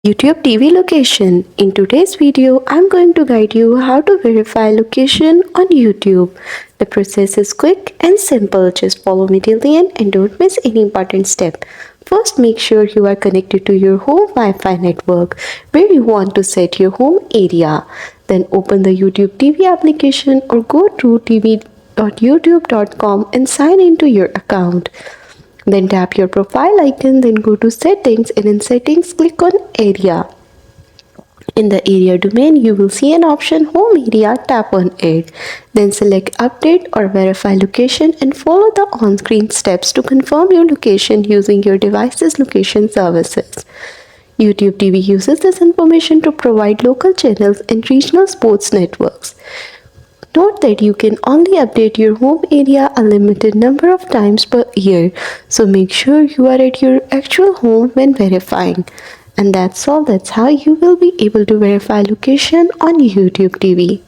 YouTube TV location. In today's video, I'm going to guide you how to verify location on YouTube. The process is quick and simple. Just follow me till the end and don't miss any important step. First, make sure you are connected to your home Wi-Fi network where you want to set your home area. Then open the YouTube TV application or go to tv.youtube.com and sign into your account. Then tap your profile icon, then go to settings and in settings click on area. In the area domain, you will see an option home area, tap on it. Then select update or verify location and follow the on-screen steps to confirm your location using your device's location services. YouTube TV uses this information to provide local channels and regional sports networks. Note that you can only update your home area a limited number of times per year, so make sure you are at your actual home when verifying. And that's all. That's how you will be able to verify location on YouTube TV.